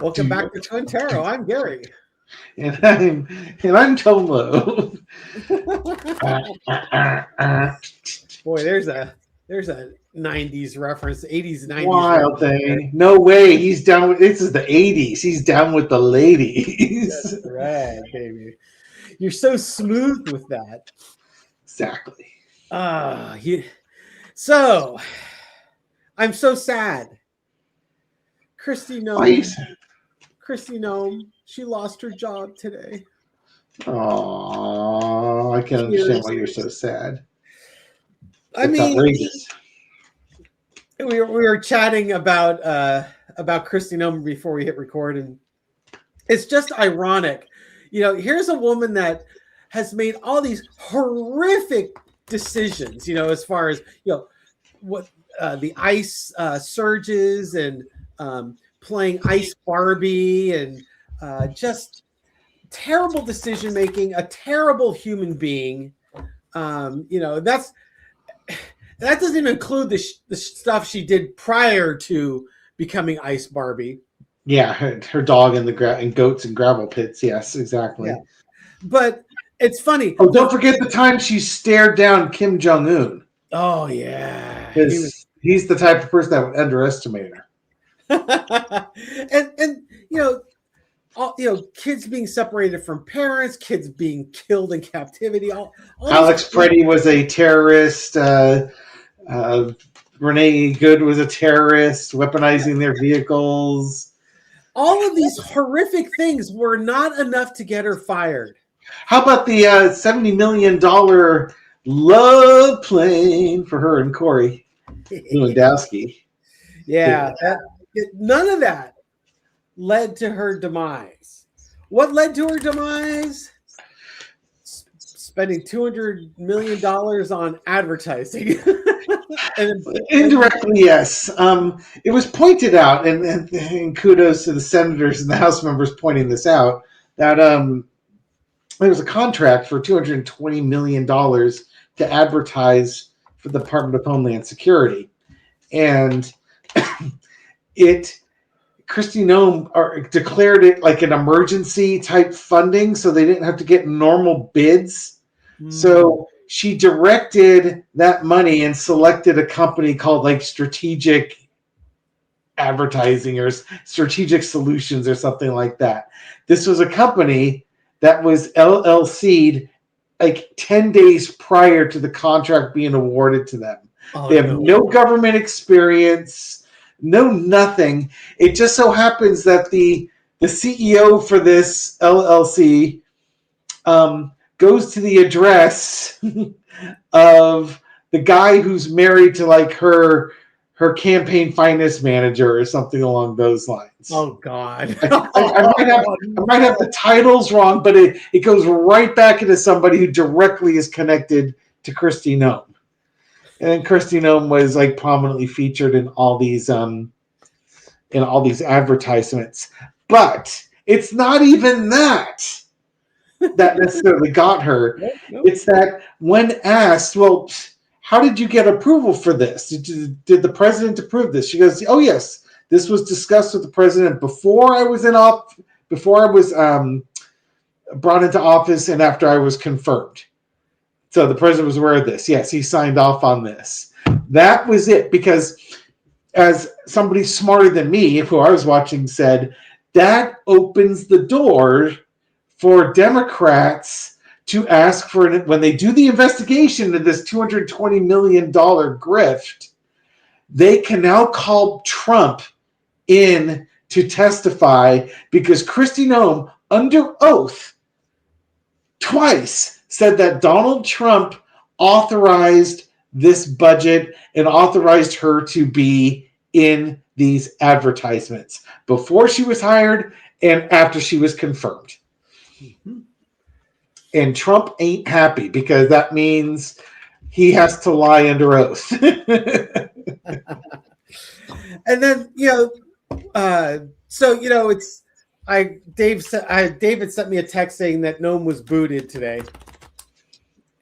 Welcome back to Twin Tarot. I'm Gary. And I'm Tomo. Boy, there's a 90s reference, 80s, 90s Wild reference there. thing. No way. He's down with this is the 80s. He's down with the ladies. That's right, baby. You're so smooth with that. Exactly. So I'm so sad. Kristi Why you Noem. Kristi Noem. She lost her job today. Oh, I can understand why you're so sad. I It's mean, outrageous. we were chatting about Kristi Noem before we hit record, and it's just ironic. Here's a woman that has made all these horrific decisions, as far as, what the ice surges and playing Ice Barbie and just terrible decision making, a terrible human being. That doesn't even include the stuff she did prior to becoming Ice Barbie. Yeah, her dog in the and goats and gravel pits. Yes, exactly. Yeah. But it's funny. Oh, don't forget the time she stared down Kim Jong-un. Oh yeah, he's the type of person that would underestimate her. and kids being separated from parents, kids being killed in captivity. Alex Preddy was a terrorist. Renee Good was a terrorist, weaponizing their vehicles. All of these horrific things were not enough to get her fired. How about the $70 million love plane for her and Corey Lewandowski? Yeah, none of that led to her demise. What led to her demise? Spending $200 million on advertising. Indirectly, yes. It was pointed out, and kudos to the senators and the House members pointing this out, that there was a contract for $220 million to advertise for the Department of Homeland Security. And Kristi Noem declared it like an emergency type funding, so they didn't have to get normal bids. So she directed that money and selected a company called like Strategic Advertising or Strategic Solutions or something like that. This was a company that was LLC'd like 10 days prior to the contract being awarded to them. They have no government experience, no nothing. It just so happens that the CEO for this LLC goes to the address of the guy who's married to like her campaign finance manager or something along those lines. Oh God! I might have the titles wrong, but it goes right back into somebody who directly is connected to Kristi Noem. And then Kristi Noem was like prominently featured in all these advertisements. But it's not even that necessarily got her. Nope. It's that when asked, well, how did you get approval for this? Did the president approve this? She goes, oh yes, this was discussed with the president before I was brought into office and after I was confirmed. So the president was aware of this. Yes, he signed off on this. That was it, because as somebody smarter than me, who I was watching, said, that opens the door for Democrats to ask for, when they do the investigation into this $220 million grift, they can now call Trump in to testify, because Kristi Noem, under oath, twice said that Donald Trump authorized this budget and authorized her to be in these advertisements before she was hired and after she was confirmed. Mm-hmm. And Trump ain't happy, because that means he has to lie under oath. And then, David sent me a text saying that Noem was booted today.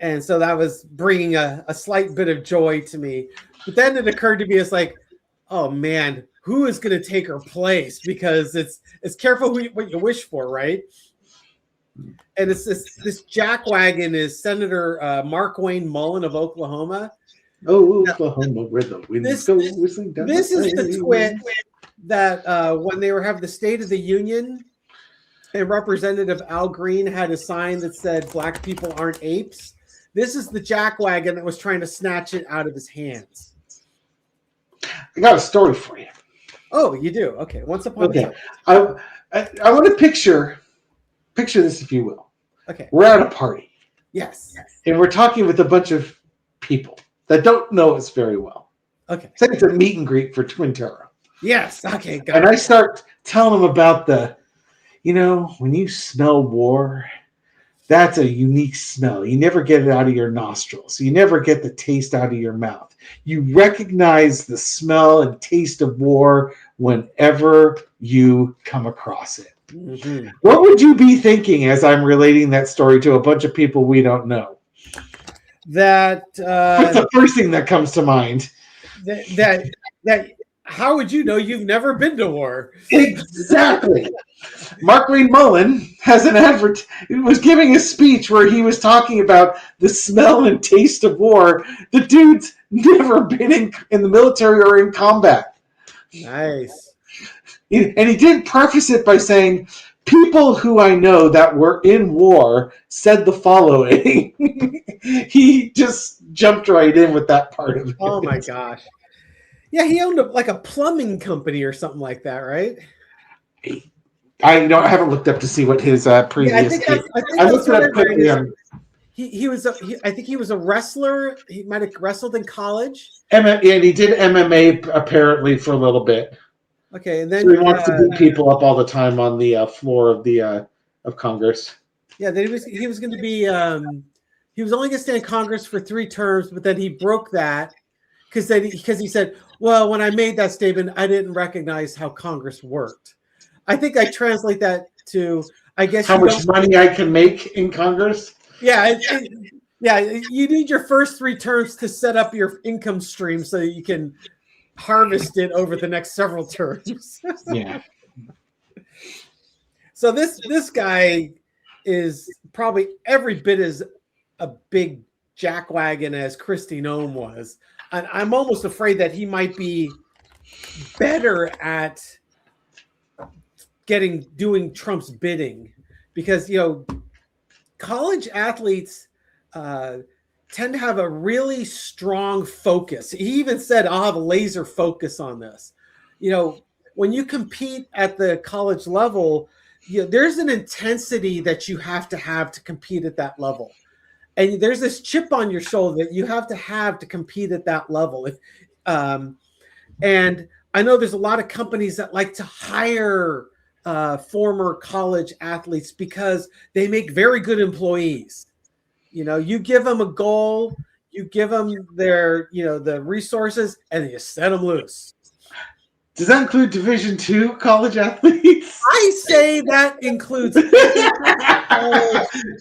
And so that was bringing a slight bit of joy to me. But then it occurred to me, it's like, oh man, who is going to take her place, because it's careful what you wish for, right? And it's this jackwagon is Senator Markwayne Mullin of Oklahoma. Oh, Oklahoma, where the winds go whistling down. This is the twit that when they were having the State of the Union, and Representative Al Green had a sign that said "Black people aren't apes." This is the jackwagon that was trying to snatch it out of his hands. I got a story for you. Oh, you do? Okay. Once upon a time. I want to picture this, if you will. Okay. We're at a party. Yes. And we're talking with a bunch of people that don't know us very well. Okay. Say it's a meet and greet for Twintero. Yes. Okay. Got And it. I start telling them about when you smell war, that's a unique smell. You never get it out of your nostrils. You never get the taste out of your mouth. You recognize the smell and taste of war whenever you come across it. Mm-hmm. What would you be thinking as I'm relating that story to a bunch of people we don't know? That's the first thing that comes to mind. That how would you know you've never been to war? Exactly. Markwayne Mullin was giving a speech where he was talking about the smell and taste of war. The dude's never been in the military or in combat. Nice. And he did preface it by saying, people who I know that were in war said the following. He just jumped right in with that part of it. Oh my gosh. Yeah, he owned a plumbing company or something like that, right? I haven't looked up to see what his previous. I looked it up quickly. I think he was a wrestler. He might have wrestled in college. And he did MMA apparently for a little bit. Okay, and then so he wants to beat people up all the time on the floor of Congress. Yeah, then he was going to be. He was only going to stay in Congress for 3 terms, but then he broke that because he said, "Well, when I made that statement, I didn't recognize how Congress worked." I think I translate that to, I guess, how much money I can make in Congress. Yeah, you need your first 3 terms to set up your income stream so that you can harvest it over the next several terms. Yeah. So this guy is probably every bit as a big jackwagon as Kristi Noem was. And I'm almost afraid that he might be better at doing Trump's bidding, because college athletes tend to have a really strong focus. He even said, "I'll have a laser focus on this." When you compete at the college level, there's an intensity that you have to compete at that level. And there's this chip on your shoulder that you have to compete at that level. And I know there's a lot of companies that like to hire former college athletes because they make very good employees. You give them a goal, you give them their, the resources, and you set them loose. Does that include Division II college athletes? I say that includes college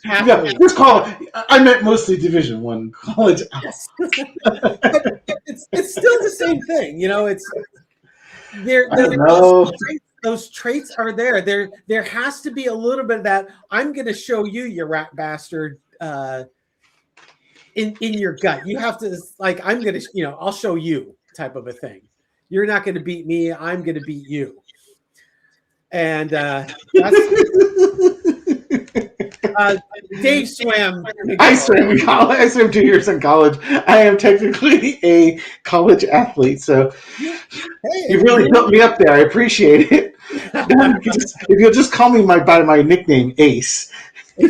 athletes. Let's call it. I meant mostly Division I college athletes. But it's still the same thing. Those traits are there. There has to be a little bit of that. I'm going to show you, you rat bastard, in your gut. You have to, I'm going to, I'll show you type of a thing. You're not going to beat me. I'm going to beat you. And that's Dave swam. I swam in college. I swam 2 years in college. I am technically a college athlete, so you really built me up there. I appreciate it. If you'll just call me by my nickname, Ace. You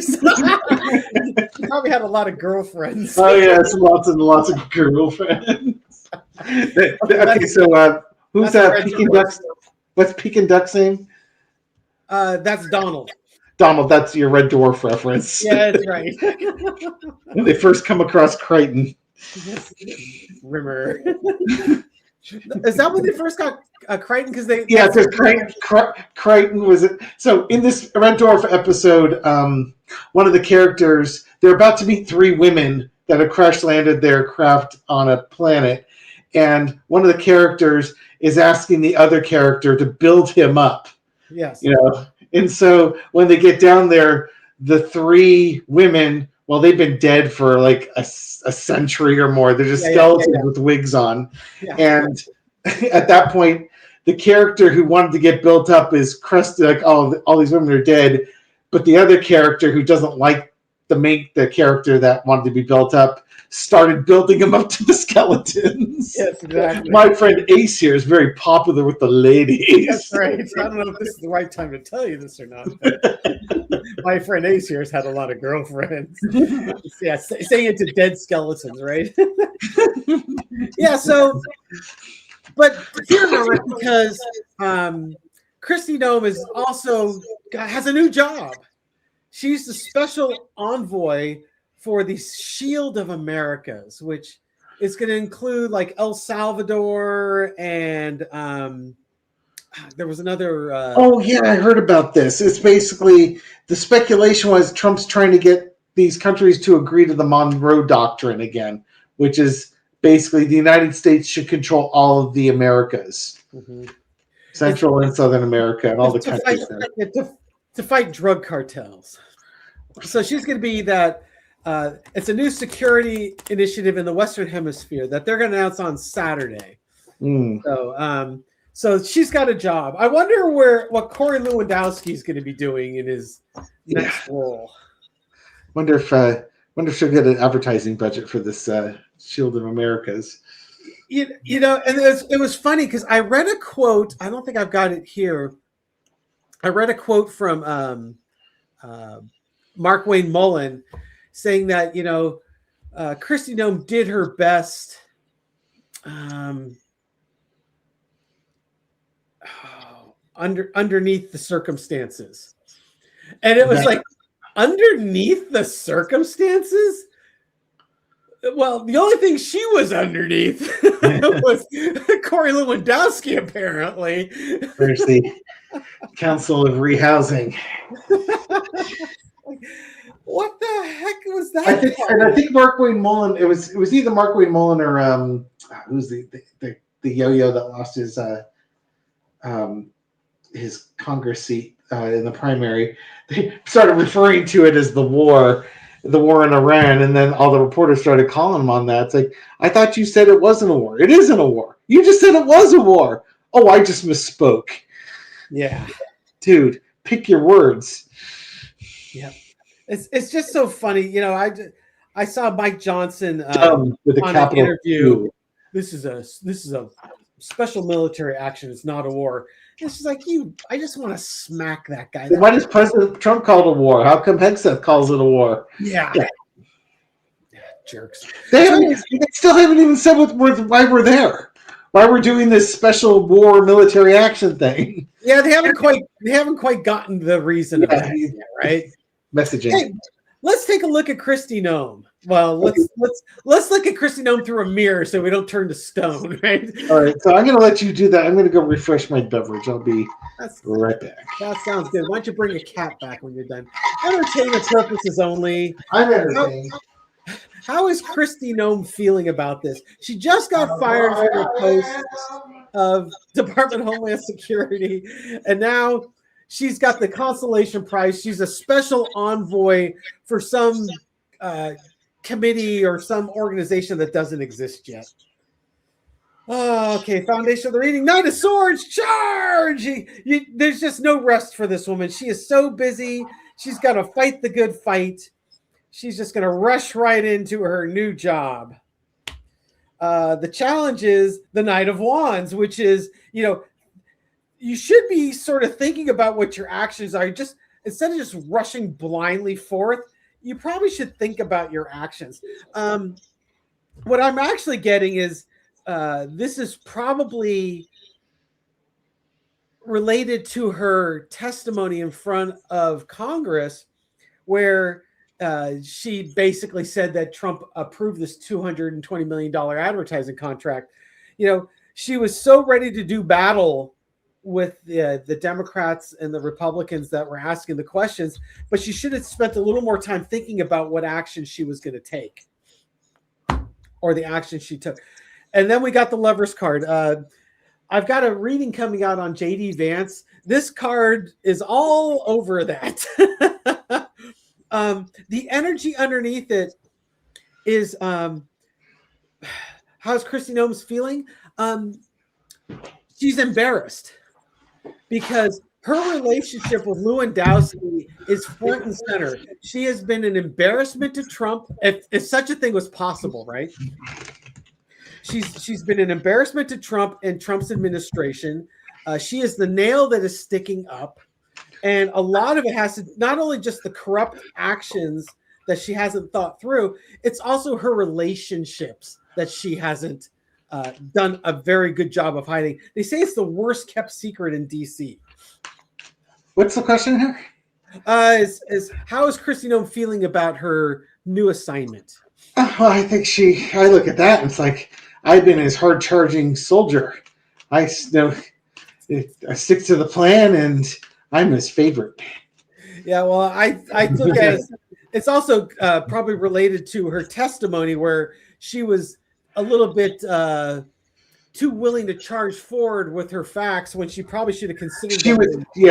probably had a lot of girlfriends. Oh yes, lots and lots of girlfriends. Okay, so who's Peking Ducks? What's Peking Duck's name? That's Donald. Donald, that's your Red Dwarf reference. Yeah, that's right. When they first come across Crichton. Rimmer. Is that when they first got Crichton? Because Crichton was it. So in this Red Dwarf episode, one of the characters, they're about to meet 3 women that have crash landed their craft on a planet, and one of the characters is asking the other character to build him up. Yes. And so when they get down there, the three women, well, they've been dead for like a century or more. They're just skeletons with wigs on. Yeah. And at that point, the character who wanted to get built up is crusty, like, oh, all these women are dead. But the other character who doesn't like the character that wanted to be built up started building him up to the skeletons. Yes, exactly. My friend Ace here is very popular with the ladies. That's right. I don't know if this is the right time to tell you this or not. But my friend Ace here has had a lot of girlfriends. Yeah, saying it to dead skeletons, right? Yeah. So, but fear not, because Kristi Noem is also has a new job. She's the special envoy for the Shield of Americas, which is going to include like El Salvador and there was another. Oh yeah, I heard about this. It's basically the speculation was Trump's trying to get these countries to agree to the Monroe Doctrine again, which is basically the United States should control all of the Americas, Central and Southern America, and all the countries there. To fight drug cartels. So she's going to be that. It's a new security initiative in the Western Hemisphere that they're going to announce on Saturday. So she's got a job. I wonder what Corey Lewandowski is going to be doing in his next role. Wonder if she'll get an advertising budget for this Shield of Americas. And it was funny because I read a quote. I don't think I've got it here. I read a quote from Markwayne Mullin saying that Kristi Noem did her best underneath the circumstances, and it was like underneath the circumstances. Well, the only thing she was underneath was Corey Lewandowski, apparently. There's the Council of Rehousing. What the heck was that? I think Markwayne Mullin. It was either Markwayne Mullin or who's the yo-yo that lost his Congress seat in the primary. They started referring to it as the war in Iran, and then all the reporters started calling him on that. It's like, I thought you said it wasn't a war. It isn't a war. You just said it was a war. Oh, I just misspoke. Yeah, dude, pick your words. Yeah. It's just so funny, I saw Mike Johnson with the on an interview. This is a special military action. It's not a war. It's just like I just want to smack that guy. Why does President Trump call it a war? How come Hegseth calls it a war? Yeah. Jerks. They still haven't even said why we're there. Why we're doing this special war military action thing. Yeah, they haven't quite gotten the reason of that yet, right? Messaging. Hey, let's take a look at Kristi Noem. Well, let's look at Kristi Noem through a mirror so we don't turn to stone, right? All right, so I'm going to let you do that. I'm going to go refresh my beverage. I'll be right back. That sounds good. Why don't you bring a cat back when you're done? Entertainment purposes only. I'm entertained. How is Kristi Noem feeling about this? She just got fired from her post of Department of Homeland Security, and now she's got the consolation prize. She's a special envoy for some committee or some organization that doesn't exist yet. Oh, okay, Foundation of the Reading, Knight of Swords, charge! There's just no rest for this woman. She is so busy. She's got to fight the good fight. She's just going to rush right into her new job. The challenge is the Knight of Wands, which is, you should be sort of thinking about what your actions are. Just instead of just rushing blindly forth, you probably should think about your actions. What I'm actually getting is this is probably related to her testimony in front of Congress, where she basically said that Trump approved this $220 million advertising contract. She was so ready to do battle with the Democrats and the Republicans that were asking the questions, but she should have spent a little more time thinking about what action she was going to take or the action she took. And then we got the Lovers card. I've got a reading coming out on JD Vance. This card is all over that. The energy underneath it is how's Kristi Noem's feeling? She's embarrassed because her relationship with Lewandowski is front and center. She has been an embarrassment to Trump, if such a thing was possible, right? She's been an embarrassment to Trump and Trump's administration. She is the nail that is sticking up. And a lot of it has to not only just the corrupt actions that she hasn't thought through, it's also her relationships that she hasn't done a very good job of hiding. They say it's the worst kept secret in DC. What's the question here? Is how is Kristi Noem feeling about her new assignment? Well, I think I look at that and it's like, I've been his hard-charging soldier. I stick to the plan, and I'm his favorite. Yeah, well, I look at it. It's also probably related to her testimony, where she was a little bit too willing to charge forward with her facts when she probably should have considered.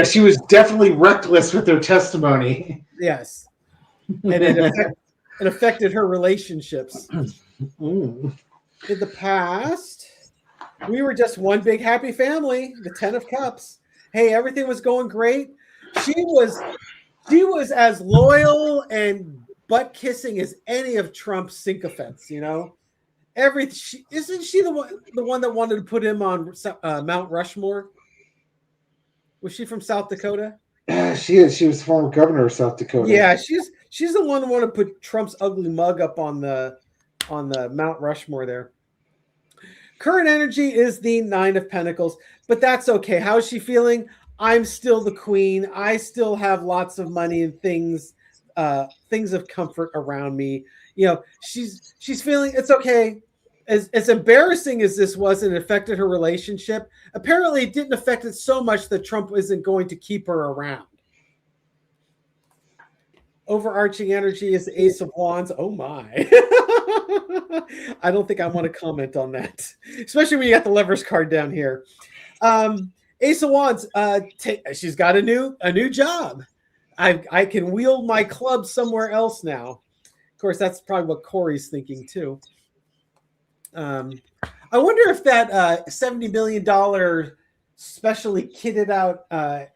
She was definitely reckless with her testimony. Yes, and it affected her relationships. In the past, we were just one big happy family, the 10 of Cups. Hey, everything was going great. She was as loyal and butt kissing as any of Trump's sycophants, you know. Isn't she the one that wanted to put him on Mount Rushmore? Was she from South Dakota? She is. She was former governor of South Dakota. Yeah, she's the one that wanted to put Trump's ugly mug up on the Mount Rushmore there. Current energy is the 9 of Pentacles, but that's okay. How is she feeling? I'm still the queen. I still have lots of money and things of comfort around me. You know, she's feeling it's okay. As embarrassing as this was and it affected her relationship, apparently it didn't affect it so much that Trump isn't going to keep her around. Overarching energy is the Ace of Wands. Oh my. I don't think I want to comment on that, especially when you got the Lovers card down here. Ace of Wands, she's got a new job. I can wield my club somewhere else now. Of course, that's probably what Corey's thinking too. I wonder if that $70 million specially kitted out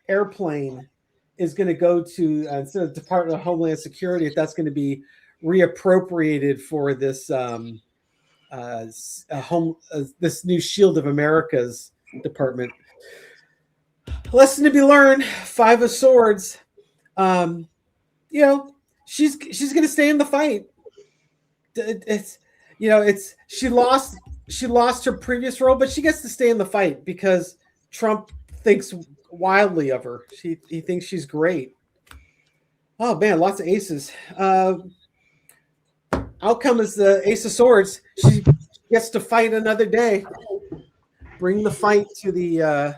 airplane is going to go to instead of Department of Homeland Security, if that's going to be reappropriated for this this new Shield of America's department. Lesson to be learned: 5 of Swords. You know, she's going to stay in the fight. She lost her previous role, but she gets to stay in the fight because Trump thinks wildly of her. He thinks she's great. Oh man, lots of aces. Outcome is the Ace of Swords. She gets to fight another day. Bring the fight to the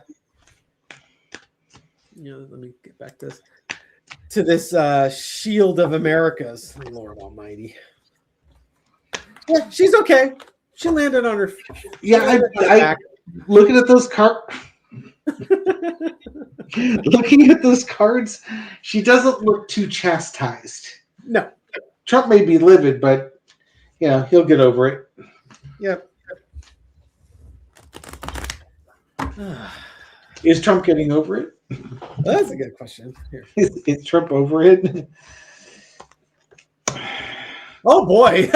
let me get back to this Shield of Americas. Lord Almighty. Yeah, she's okay. She landed on her. Yeah, I looking at those cards. Looking at those cards, she doesn't look too chastised. No. Trump may be livid, but he'll get over it. Yep. Is Trump getting over it? That's a good question. Here. Is Trump over it? Oh boy,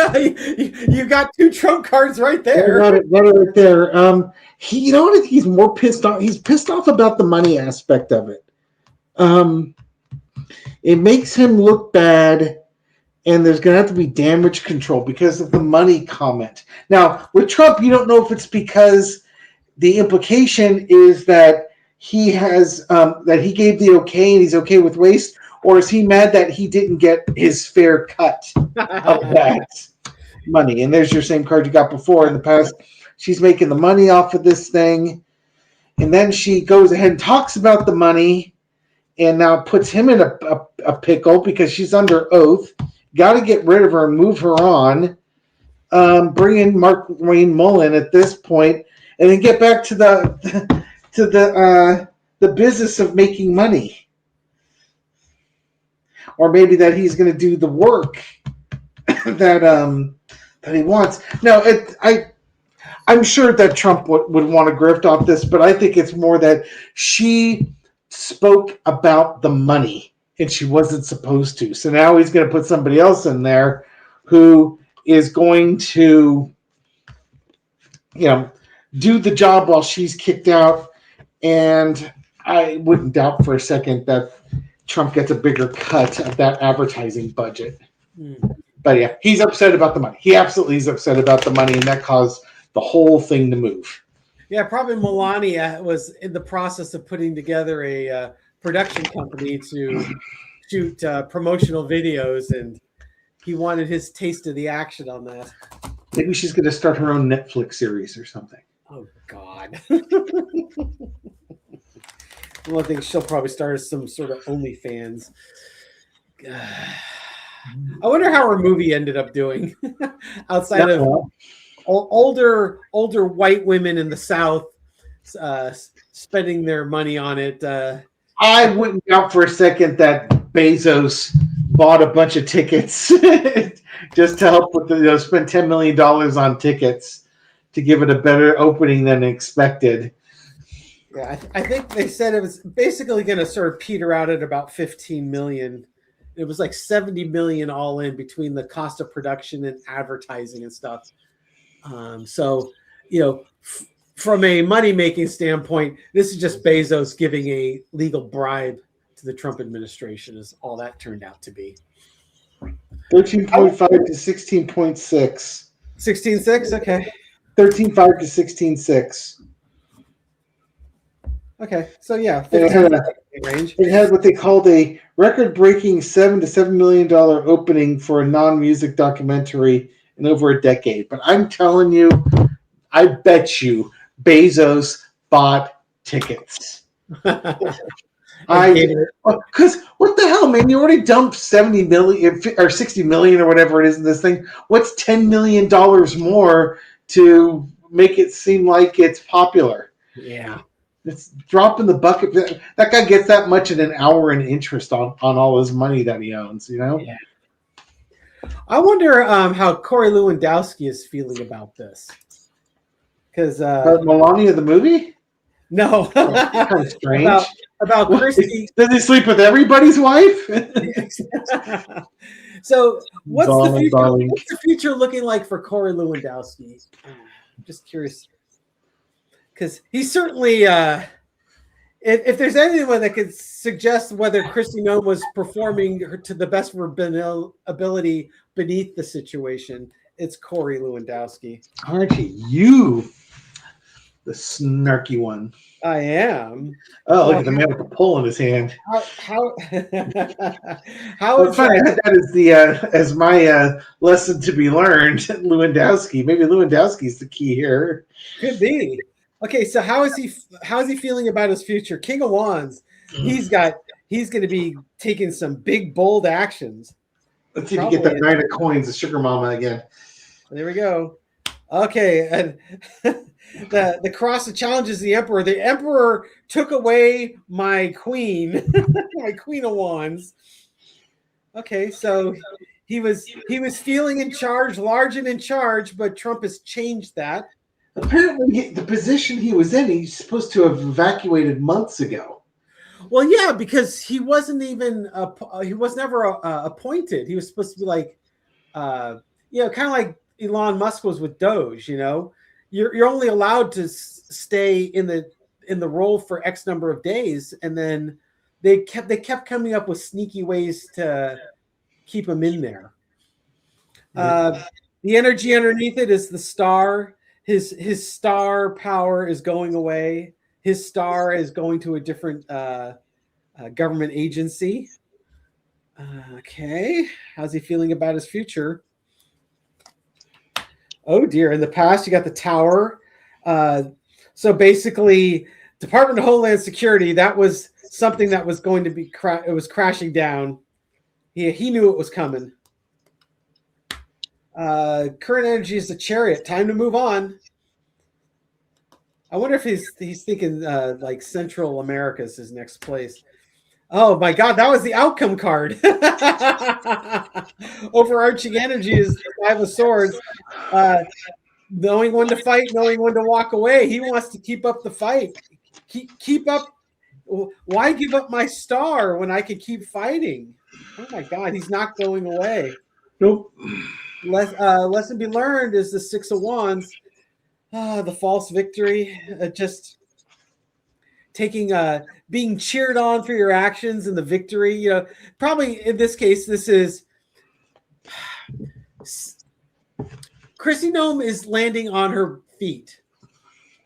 you got 2 Trump cards right there. Got it right there. You know what? I think he's more pissed off. He's pissed off about the money aspect of it. It makes him look bad, and there's going to have to be damage control because of the money comment. Now, with Trump, you don't know if it's because the implication is that he has that he gave the okay and he's okay with waste, or is he mad that he didn't get his fair cut of that money? And there's your same card you got before in the past. She's making the money off of this thing. And then she goes ahead and talks about the money and now puts him in a pickle because she's under oath. Got to get rid of her and move her on. bring in Markwayne Mullin at this point, and then get back to the business of making money, or maybe that he's going to do the work that he wants. No, I'm sure that Trump would want to grift off this, but I think it's more that she spoke about the money and she wasn't supposed to. So now he's going to put somebody else in there who is going to, do the job while she's kicked out. And I wouldn't doubt for a second that Trump gets a bigger cut of that advertising budget. But yeah, he's upset about the money. He absolutely is upset about the money, and that caused the whole thing to move. Yeah, probably Melania was in the process of putting together a production company to shoot promotional videos, and he wanted his taste of the action on that. Maybe she's going to start her own Netflix series or something. Oh, God. One thing, she'll probably start some sort of OnlyFans. I wonder how her movie ended up doing outside of older white women in the South spending their money on it. I wouldn't doubt for a second that Bezos bought a bunch of tickets just to help with spend $10 million on tickets to give it a better opening than expected. Yeah, I think they said it was basically going to sort of peter out at about 15 million. It was like 70 million all in between the cost of production and advertising and stuff. So, from a money-making standpoint, this is just Bezos giving a legal bribe to the Trump administration is all that turned out to be. 13.5 to 16.6. 16.6? Okay. 13.5 to 16.6. Okay, so yeah, 15 range. It had what they called a record-breaking $7 to $7 million opening for a non-music documentary in over a decade. But I'm telling you, I bet you Bezos bought tickets. Because what the hell, man? You already dumped 70 million or 60 million or whatever it is in this thing. What's $10 million more to make it seem like it's popular? Yeah. It's dropping the bucket. That guy gets that much in an hour in interest on all his money that he owns, Yeah. I wonder how Corey Lewandowski is feeling about this. Because Melania the movie? No. Kind of strange. About Kristi. Does he sleep with everybody's wife? So what's the future looking like for Corey Lewandowski? I'm just curious. Because he's certainly, if there's anyone that could suggest whether Kristi Noem was performing to the best of her ability beneath the situation, it's Corey Lewandowski. Aren't you the snarky one? I am. Oh, look at the man with the pole in his hand. How is funny? That is as my lesson to be learned. Lewandowski. Maybe Lewandowski's the key here. Could be. Okay, so how is he feeling about his future? King of Wands. He's going to be taking some big bold actions. Let's see if you get that 9 of coins, the sugar mama again. There we go. Okay, and the cross that challenges the emperor. The emperor took away my queen, my Queen of Wands. Okay, so he was feeling in charge, large and in charge, but Trump has changed that. Apparently, the position he was in, he's supposed to have evacuated months ago. Well, yeah, because he wasn't even he was never appointed. He was supposed to be like, kind of like Elon Musk was with Doge. You're only allowed to stay in the role for X number of days, and then they kept coming up with sneaky ways to keep him in there. The energy underneath it is the star. His star power is going away. His star is going to a different government agency. Okay. How's he feeling about his future? Oh, dear. In the past, you got the tower. So basically, Department of Homeland Security, that was something that was going to be it was crashing down. He knew it was coming. Current energy is the Chariot. Time to move on. I wonder if he's thinking like Central America is his next place. Oh my God, that was the outcome card. Overarching energy is the Five of Swords. Knowing when to fight, knowing when to walk away. He wants to keep up the fight. Keep up. Why give up my star when I could keep fighting? Oh my God, he's not going away. Nope. Lesson be learned is the Six of Wands. The false victory. Just taking being cheered on for your actions and the victory. You know, probably in this case, this is Kristi Noem is landing on her feet.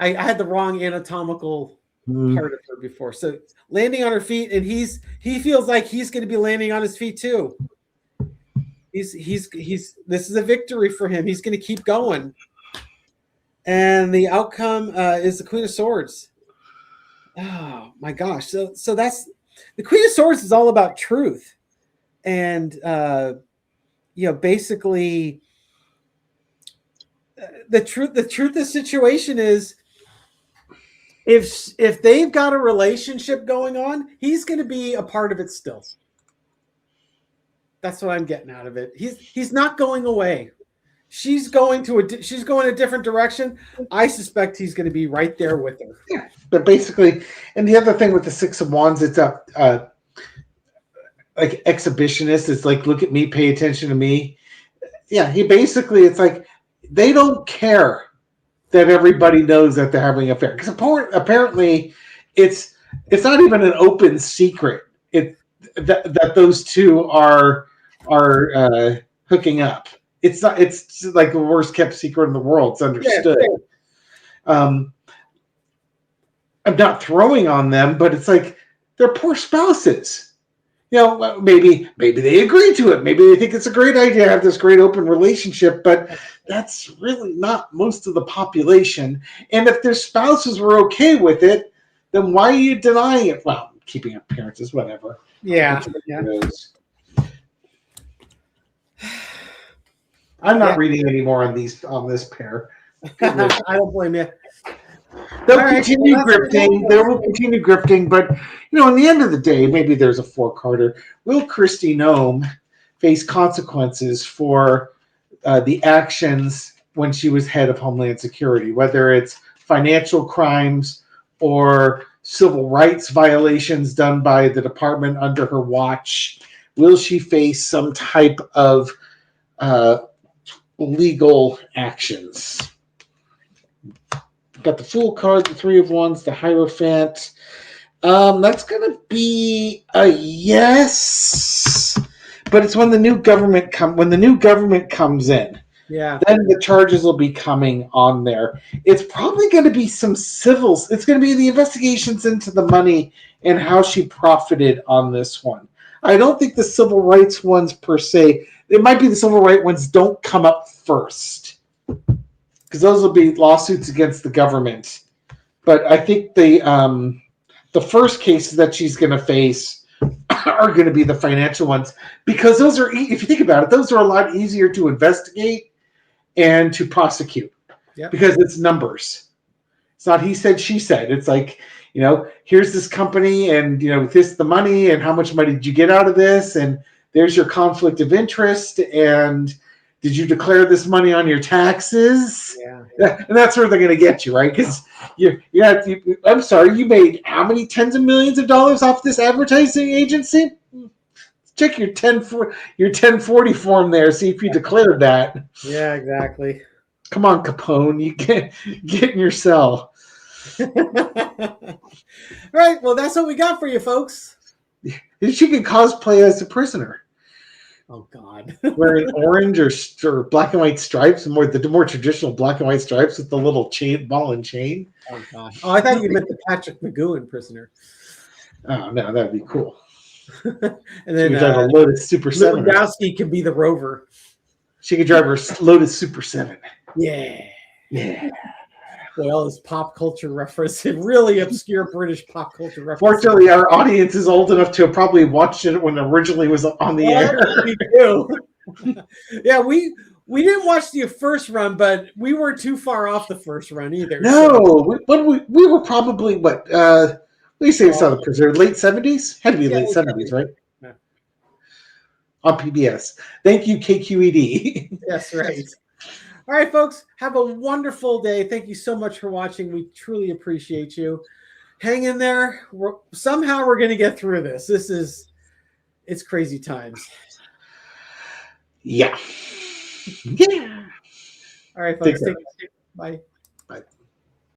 I had the wrong anatomical part of her before. So landing on her feet, and he feels like he's going to be landing on his feet too. He's this is a victory for him. He's going to keep going. And the outcome is the Queen of Swords. Oh my gosh. So that's the Queen of Swords is all about truth. And basically the truth of the situation is if they've got a relationship going on, he's going to be a part of it still. That's what I'm getting out of it. He's not going away. She's going a different direction. I suspect he's going to be right there with her. Yeah, but basically, and the other thing with the Six of Wands, it's a like exhibitionist. It's like, look at me, pay attention to me. Yeah, it's like they don't care that everybody knows that they're having an affair, because apparently it's not even an open secret that those two are hooking up. It's not. It's like the worst kept secret in the world. It's understood. Yeah. I'm not throwing on them, but it's like they're poor spouses. You know, maybe they agree to it. Maybe they think it's a great idea to have this great open relationship, but that's really not most of the population. And if their spouses were okay with it, then why are you denying it? Well, keeping appearances, whatever. Yeah. I'm not reading anymore on this pair. I don't blame you. They'll continue grifting. They will continue grifting, but in the end of the day, maybe there's a four-carder. Will Kristi Noem face consequences for the actions when she was head of Homeland Security, whether it's financial crimes or civil rights violations done by the department under her watch? Will she face some type of legal actions? Got the Fool card, the Three of Wands, the Hierophant. That's going to be a yes, but it's when the new government comes in. Yeah. Then the charges will be coming on there. It's probably going to be some civils. It's going to be the investigations into the money and how she profited on this one. I don't think the civil rights ones per se. It might be the civil rights ones don't come up first, because those will be lawsuits against the government. But I think the first cases that she's going to face are going to be the financial ones, because those are, if you think about it, those are a lot easier to investigate and to prosecute. Yep. Because it's numbers. It's not he said, she said. It's like, here's this company, and this the money, and how much money did you get out of this, and there's your conflict of interest, and did you declare this money on your taxes? Yeah. And that's where they're going to get you, right? Because I'm sorry, you made how many tens of millions of dollars off this advertising agency? Check your 1040 form there, see if you declared that. Yeah, exactly. Come on, Capone, you get in your cell. All right, well, that's what we got for you, folks. She could cosplay as a prisoner. Oh God! Wearing orange or black and white stripes, the more traditional black and white stripes with the little ball and chain. Oh God! Oh, I thought you meant the Patrick McGowan prisoner. Oh no, that'd be cool. And then she could drive a Lotus Super 7. Lewandowski can be the Rover. She could drive her Lotus Super 7. Yeah. Yeah. Well, this pop culture reference, really obscure British pop culture reference. Fortunately, our audience is old enough to have probably watched it when it originally was on the air. We do. Yeah, we We didn't watch the first run, but we weren't too far off the first run either. No, So. we were probably what we say it's on the late 70s. Had to be late 70s, right? Yeah. On PBS. Thank you, KQED. Yes, right. All right, folks, have a wonderful day. Thank you so much for watching. We truly appreciate you. Hang in there. Somehow we're going to get through this. It's crazy times. Yeah. Yeah. All right, folks. Take care. Bye. Bye.